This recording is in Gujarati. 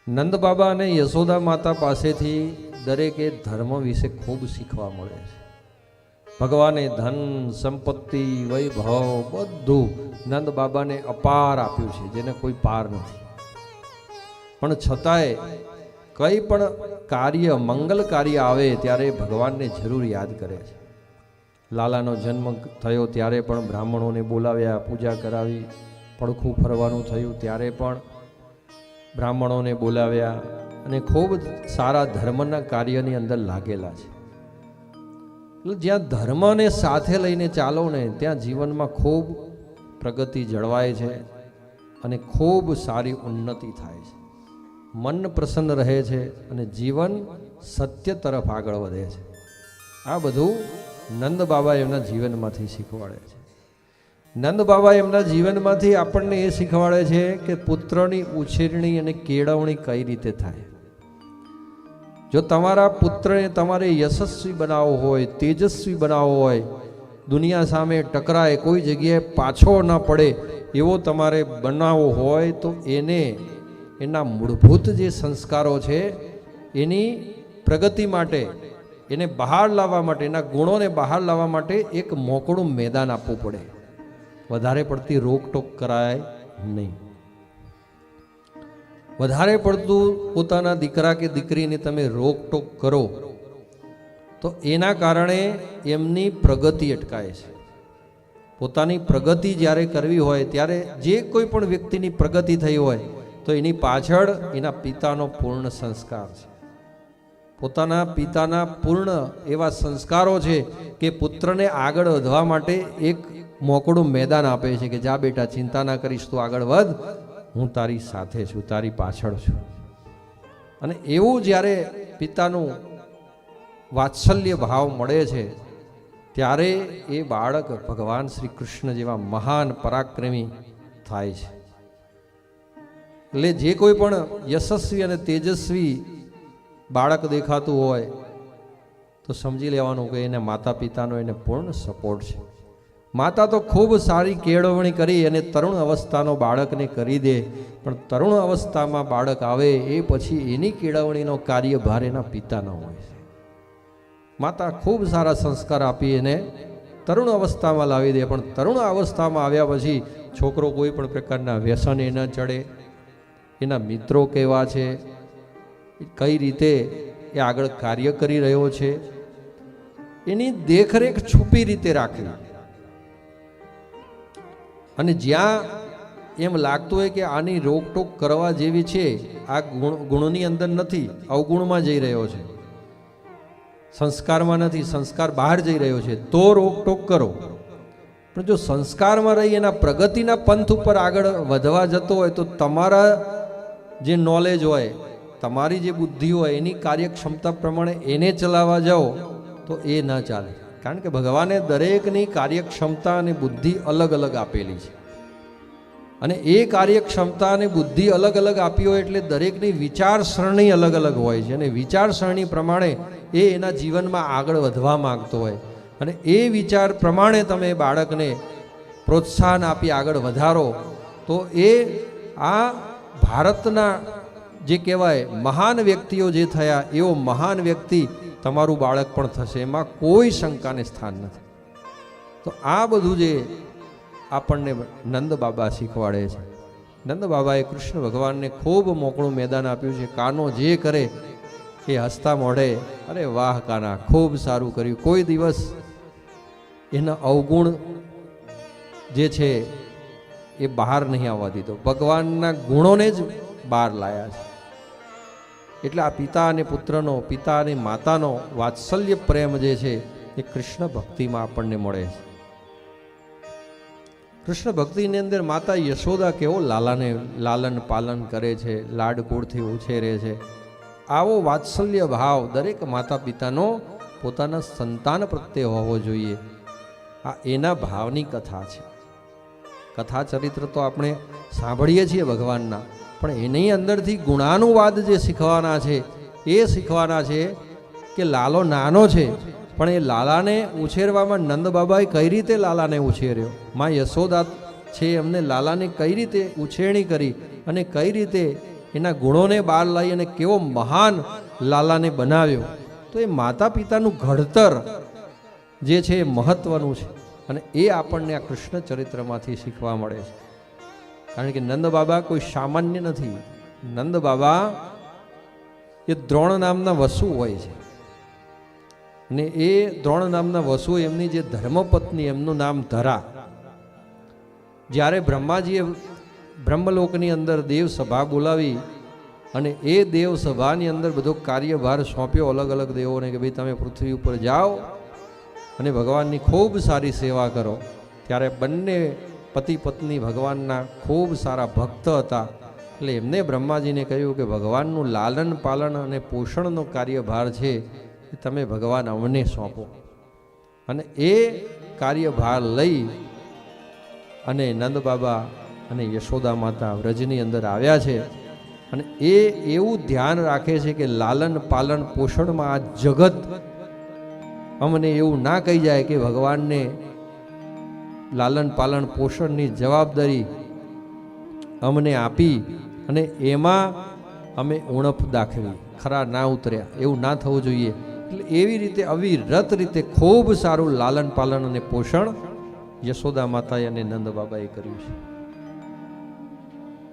નંદ બાબા અને યશોદા માતા પાસેથી દરેકે ધર્મ વિશે ખૂબ શીખવા મળે છે. ભગવાને ધન, સંપત્તિ, વૈભવ બધું નંદ બાબાને અપાર આપ્યું છે, જેને કોઈ પાર નથી. પણ છતાંય કંઈ પણ કાર્ય, મંગલ કાર્ય આવે ત્યારે ભગવાનને જરૂર યાદ કરે છે. લાલાનો જન્મ થયો ત્યારે પણ બ્રાહ્મણોને બોલાવ્યા, પૂજા કરાવી. પડખું ફરવાનું થયું ત્યારે પણ બ્રાહ્મણોને બોલાવ્યા અને ખૂબ સારા ધર્મના કાર્યની અંદર લાગેલા છે. એટલે જ્યાં ધર્મને સાથે લઈને ચાલો ને ત્યાં જીવનમાં ખૂબ પ્રગતિ જળવાય છે અને ખૂબ સારી ઉન્નતિ થાય છે. મન પ્રસન્ન રહે છે અને જીવન સત્ય તરફ આગળ વધે છે. આ બધું નંદ બાબા એમના જીવનમાંથી શીખવાડે છે. નંદ બાબા એમના જીવનમાંથી આપણને એ શીખવાડે છે કે પુત્રની ઉછેરણી અને કેળવણી કઈ રીતે થાય. જો તમારા પુત્રને તમારે યશસ્વી બનાવવો હોય, તેજસ્વી બનાવવો હોય, દુનિયા સામે ટકરાય, કોઈ જગ્યાએ પાછો ન પડે એવો તમારે બનાવવો હોય તો એને એના મૂળભૂત જે સંસ્કારો છે એની પ્રગતિ માટે, એને બહાર લાવવા માટે, એના ગુણોને બહાર લાવવા માટે એક મોકળું મેદાન આપવું પડે. વધારે પડતી રોકટોક કરાય નહીં. વધારે પડતું પોતાના દીકરા કે દીકરીને તમે રોકટોક કરો તો એના કારણે એમની પ્રગતિ અટકાય છે. પોતાની પ્રગતિ જ્યારે કરવી હોય ત્યારે જે કોઈ પણ વ્યક્તિની પ્રગતિ થઈ હોય તો એની પાછળ એના પિતાનો પૂર્ણ સંસ્કાર છે. પોતાના પિતાના પૂર્ણ એવા સંસ્કારો છે કે પુત્રને આગળ વધવા માટે એક મોકળું મેદાન આપે છે કે જા બેટા, ચિંતા ના કરીશ, તું આગળ વધ, હું તારી સાથે છું, તારી પાછળ છું. અને એવું જ્યારે પિતાનું વાત્સલ્ય ભાવ મળે છે ત્યારે એ બાળક ભગવાન શ્રી કૃષ્ણ જેવા મહાન પરાક્રમી થાય છે. એટલે જે કોઈ પણ યશસ્વી અને તેજસ્વી બાળક દેખાતું હોય તો સમજી લેવાનું કે એને માતા પિતાનો એને પૂર્ણ સપોર્ટ છે. માતા તો ખૂબ સારી કેળવણી કરી અને તરુણ અવસ્થાનો બાળકને કરી દે, પણ તરુણ અવસ્થામાં બાળક આવે એ પછી એની કેળવણીનો કાર્યભાર એના પિતાનો હોય છે. માતા ખૂબ સારા સંસ્કાર આપી એને તરુણ અવસ્થામાં લાવી દે, પણ તરુણ અવસ્થામાં આવ્યા પછી છોકરો કોઈ પણ પ્રકારના વ્યસને ન ચડે, એના મિત્રો કેવા છે, કઈ રીતે એ આગળ કાર્ય કરી રહ્યો છે, એની દેખરેખ છુપી રીતે રાખવી. અને જ્યાં એમ લાગતું હોય કે આની રોકટોક કરવા જેવી છે, આ ગુણની અંદર નથી, અવગુણમાં જઈ રહ્યો છે, સંસ્કારમાં નથી, સંસ્કાર બહાર જઈ રહ્યો છે, તો રોકટોક કરો. પણ જો સંસ્કારમાં રહી એના પ્રગતિના પંથ ઉપર આગળ વધવા જતો હોય તો તમારા જે નોલેજ હોય, તમારી જે બુદ્ધિ હોય, એની કાર્યક્ષમતા પ્રમાણે એને ચલાવવા જાઓ તો એ ન ચાલે. કારણ કે ભગવાને દરેકની કાર્યક્ષમતા અને બુદ્ધિ અલગ અલગ આપેલી છે. અને એ કાર્યક્ષમતા અને બુદ્ધિ અલગ અલગ આપી હોય એટલે દરેકની વિચારસરણી અલગ અલગ હોય છે. અને વિચારસરણી પ્રમાણે એ એના જીવનમાં આગળ વધવા માગતો હોય. અને એ વિચાર પ્રમાણે તમે બાળકને પ્રોત્સાહન આપી આગળ વધારો તો એ આ ભારતના જે કહેવાય મહાન વ્યક્તિઓ જે થયા એવો મહાન વ્યક્તિ તમારું બાળક પણ થશે, એમાં કોઈ શંકાને સ્થાન નથી. તો આ બધું જે આપણને નંદ બાબા શીખવાડે છે. નંદ બાબાએ કૃષ્ણ ભગવાનને ખૂબ મોકળું મેદાન આપ્યું છે. કાનો જે કરે એ હસતા મોઢે, અરે વાહ કાના, ખૂબ સારું કર્યું. કોઈ દિવસ એના અવગુણ જે છે એ બહાર નહીં આવવા દીધો, ભગવાનના ગુણોને જ બહાર લાયા છે. એટલે આ પિતા અને પુત્રનો, પિતા અને માતાનો વાત્સલ્ય પ્રેમ જે છે એ કૃષ્ણ ભક્તિમાં આપણને મળે છે. કૃષ્ણ ભક્તિની અંદર માતા યશોદા કેવો લાલાને લાલન પાલન કરે છે, લાડકોડથી ઉછેરે છે. આવો વાત્સલ્ય ભાવ દરેક માતા પિતાનો પોતાના સંતાન પ્રત્યે હોવો જોઈએ. આ એના ભાવની કથા છે. કથા ચરિત્ર તો આપણે સાંભળીએ છીએ ભગવાનના, પણ એની અંદરથી ગુણાનુવાદ જે શીખવાના છે એ શીખવાના છે કે લાલો નાનો છે પણ એ લાલાને ઉછેરવામાં નંદ બાબાએ કઈ રીતે લાલાને ઉછેર્યો, માં યશોદા છે એમને લાલાને કઈ રીતે ઉછેરણી કરી અને કઈ રીતે એના ગુણોને બહાર લાવી અને કેવો મહાન લાલાને બનાવ્યો. તો એ માતા પિતાનું ઘડતર જે છે એ મહત્વનું છે અને એ આપણને આ કૃષ્ણ ચરિત્રમાંથી શીખવા મળે છે. કારણ કે નંદ બાબા કોઈ સામાન્ય નથી. નંદ બાબા એ દ્રોણ નામના વસુ હોય છે અને એ દ્રોણ નામના વસુ એમની જે ધર્મપત્ની એમનું નામ ધરા. જ્યારે બ્રહ્માજીએ બ્રહ્મલોકની અંદર દેવ સભા બોલાવી અને એ દેવ સભાની અંદર બધો કાર્યભાર સોંપ્યો અલગ અલગ દેવોને કે ભાઈ તમે પૃથ્વી ઉપર જાઓ અને ભગવાનની ખૂબ સારી સેવા કરો. ત્યારે બંને પતિ પત્ની ભગવાનના ખૂબ સારા ભક્ત હતા. એટલે એમને બ્રહ્માજીને કહ્યું કે ભગવાનનું લાલન પાલન અને પોષણનો કાર્યભાર છે એ તમે ભગવાન અમને સોંપો. અને એ કાર્યભાર લઈ અને નંદ બાબા અને યશોદા માતા વ્રજની અંદર આવ્યા છે. અને એ એવું ધ્યાન રાખે છે કે લાલન પાલન પોષણમાં આ જગત અમને એવું ના કહી જાય કે ભગવાનને લાલન પાલન પોષણની જવાબદારી અમને આપી અને એમાં અમે ઉણપ દાખવી, ખરા ના ઉતર્યા, એવું ના થવું જોઈએ. એટલે એવી રીતે અવિરત રીતે ખૂબ સારું લાલન પાલન અને પોષણ યશોદા માતાએ અને નંદ બાબાએ કર્યું છે.